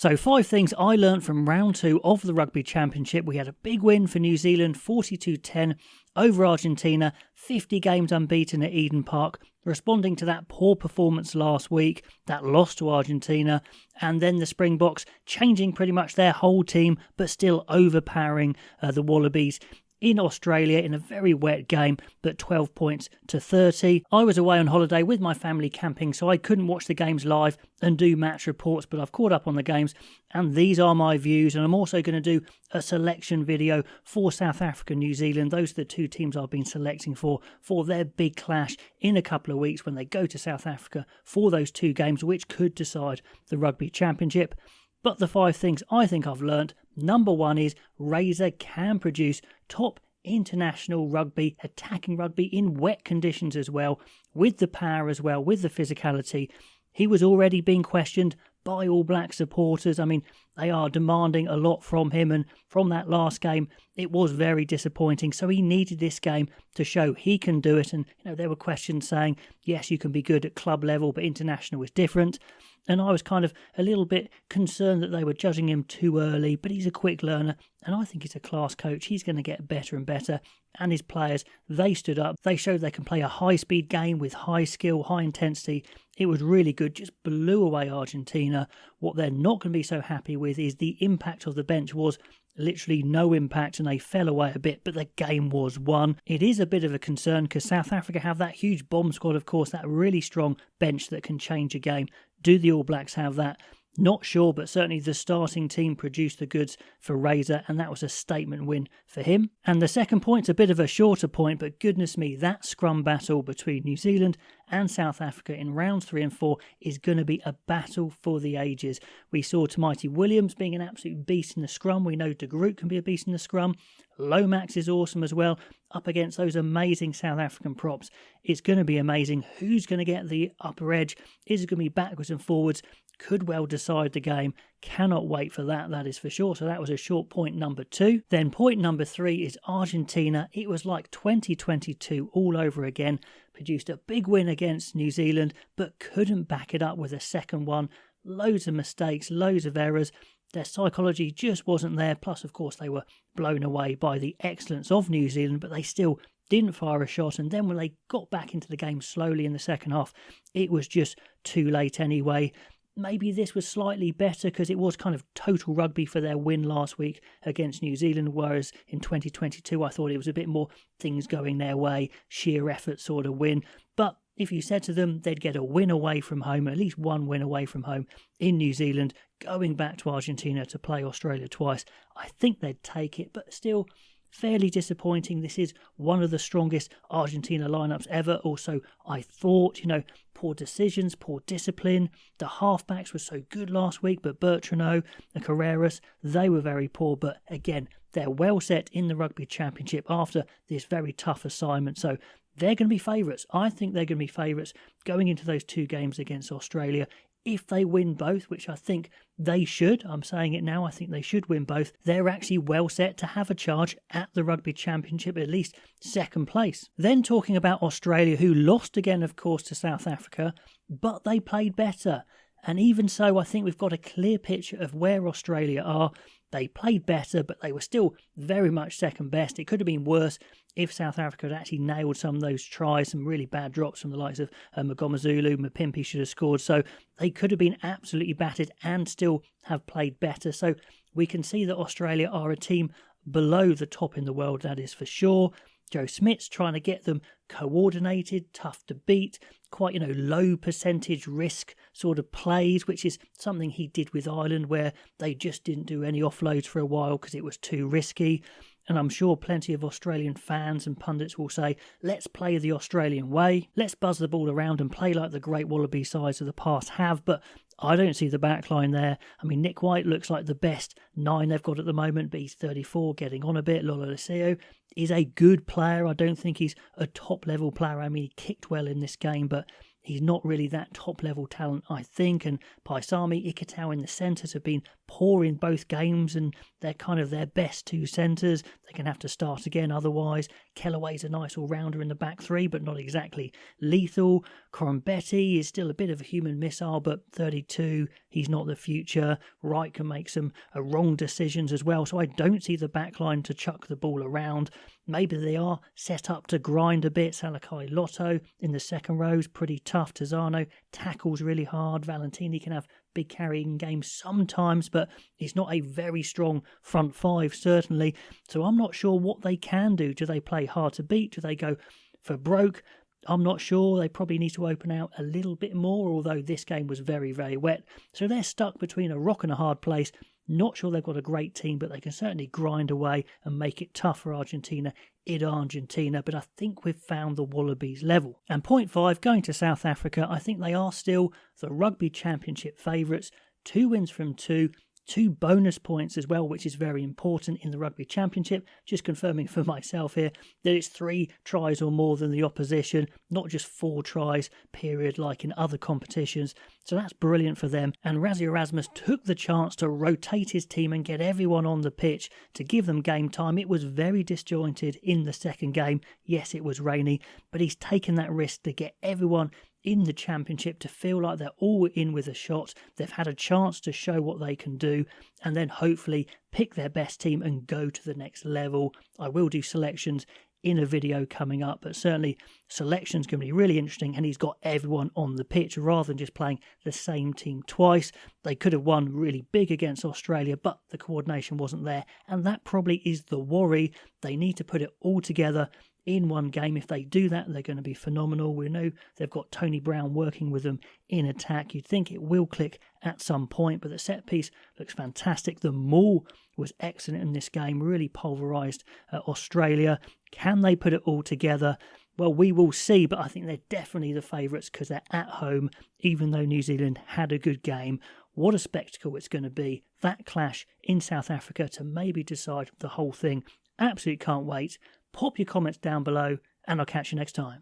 So 5 things I learnt from round 2 of the Rugby Championship. We had a big win for New Zealand, 42-10 over Argentina, 50 games unbeaten at Eden Park, responding to that poor performance last week, that loss to Argentina, and then the Springboks changing pretty much their whole team, but still overpowering the Wallabies in Australia in a very wet game, but 12 points to 30. I was away on holiday with my family camping, so I couldn't watch the games live and do match reports, but I've caught up on the games, and these are my views. And I'm also going to do a selection video for South Africa and New Zealand. Those are the 2 teams I've been selecting for their big clash in a couple of weeks when they go to South Africa for those 2 games, which could decide the Rugby Championship. But the 5 things I think I've learnt. Number 1 is Razor can produce top international rugby, attacking rugby in wet conditions as well, with the power as well, with the physicality. He was already being questioned by All Black supporters. I mean, they are demanding a lot from him, and from that last game, it was very disappointing. So he needed this game to show he can do it. And there were questions saying, yes, you can be good at club level, but international is different. And I was kind of a little bit concerned that they were judging him too early, but he's a quick learner, and I think he's a class coach. He's going to get better and better. And his players, they stood up. They showed they can play a high-speed game with high skill, high intensity. It was really good, just blew away Argentina. What they're not going to be so happy with is the impact of the bench was literally no impact, and they fell away a bit, but the game was won. It is a bit of a concern because South Africa have that huge bomb squad, of course, that really strong bench that can change a game. Do the All Blacks have that? Not sure, but certainly the starting team produced the goods for Razor, and that was a statement win for him. And the second point's a bit of a shorter point, but goodness me, that scrum battle between New Zealand and South Africa in rounds 3 and 4 is going to be a battle for the ages. We saw Tamati Williams being an absolute beast in the scrum. We know De Groot can be a beast in the scrum. Lomax is awesome as well, up against those amazing South African props. It's going to be amazing. Who's going to get the upper edge? Is it going to be backwards and forwards? Could well decide the game. Cannot wait for that, that is for sure. So that was a short point number 2. Then point number 3 is Argentina. It was like 2022 all over again. Produced a big win against New Zealand, but couldn't back it up with a second one. Loads of mistakes, loads of errors. Their psychology just wasn't there. Plus, of course, they were blown away by the excellence of New Zealand, but they still didn't fire a shot. And then when they got back into the game slowly in the second half, it was just too late anyway. Maybe this was slightly better because it was kind of total rugby for their win last week against New Zealand, whereas in 2022 I thought it was a bit more things going their way, sheer effort sort of win. But if you said to them they'd get a win away from home, at least one win away from home in New Zealand, going back to Argentina to play Australia twice, I think they'd take it, but still fairly disappointing. This is one of the strongest Argentina lineups ever. Also, I thought, poor decisions, poor discipline. The halfbacks were so good last week, but Bertrano and Carreras, they were very poor. But again, they're well set in the Rugby Championship after this very tough assignment. So they're going to be favourites. I think they're going to be favourites going into those 2 games against Australia. If they win both, which I think they should, I'm saying it now, I think they should win both, they're actually well set to have a charge at the Rugby Championship, at least second place. Then talking about Australia, who lost again, of course, to South Africa, but they played better. And even so, I think we've got a clear picture of where Australia are. They played better, but they were still very much second best. It could have been worse if South Africa had actually nailed some of those tries, some really bad drops from the likes of Magomazulu. Mapimpi should have scored. So they could have been absolutely battered and still have played better. So we can see that Australia are a team below the top in the world, that is for sure. Joe Smith's trying to get them coordinated, tough to beat, quite, low percentage risk sort of plays, which is something he did with Ireland, where they just didn't do any offloads for a while because it was too risky. And I'm sure plenty of Australian fans and pundits will say, let's play the Australian way. Let's buzz the ball around and play like the great Wallaby sides of the past have. But I don't see the backline there. I mean, Nick White looks like the best 9 they've got at the moment, but he's 34, getting on a bit. Lola Liceo is a good player. I don't think he's a top-level player. I mean, he kicked well in this game, but He's not really that top-level talent, I think, and Paisami, Ikitau in the centres have been poor in both games, and they're kind of their best two centres. They're going to have to start again otherwise. Kellaway's a nice all-rounder in the back three, but not exactly lethal. Corambetti is still a bit of a human missile, but 32, he's not the future. Wright can make some wrong decisions as well, so I don't see the backline to chuck the ball around. Maybe they are set up to grind a bit. Salakai Lotto in the second row is pretty tough. Tazano tackles really hard. Valentini can have big carrying games sometimes, but he's not a very strong front five, certainly. So I'm not sure what they can do. Do they play hard to beat? Do they go for broke? I'm not sure. They probably need to open out a little bit more, although this game was very, very wet. So they're stuck between a rock and a hard place. Not sure they've got a great team, but they can certainly grind away and make it tough for Argentina in Argentina. But I think we've found the Wallabies level. And point 5, going to South Africa, I think they are still the Rugby Championship favourites. 2 wins from 2. 2 bonus points as well, which is very important in the Rugby Championship. Just confirming for myself here that it's 3 tries or more than the opposition, not just 4 tries, period, like in other competitions. So that's brilliant for them. And Rassie Erasmus took the chance to rotate his team and get everyone on the pitch to give them game time. It was very disjointed in the second game. Yes, it was rainy, but he's taken that risk to get everyone in the championship to feel like they're all in with a shot. They've had a chance to show what they can do and then hopefully pick their best team and go to the next level. I will do selections in a video coming up, but certainly selection's going to be really interesting, and he's got everyone on the pitch rather than just playing the same team twice. They could have won really big against Australia, but the coordination wasn't there, and that probably is the worry. They need to put it all together in one game. If they do that, they're going to be phenomenal. We know they've got Tony Brown working with them in attack. You'd think it will click at some point, but the set piece looks fantastic. The maul was excellent in this game, really pulverised Australia. Can they put it all together? Well, we will see, but I think they're definitely the favourites because they're at home, even though New Zealand had a good game. What a spectacle it's going to be, that clash in South Africa to maybe decide the whole thing. Absolutely can't wait. Pop your comments down below, and I'll catch you next time.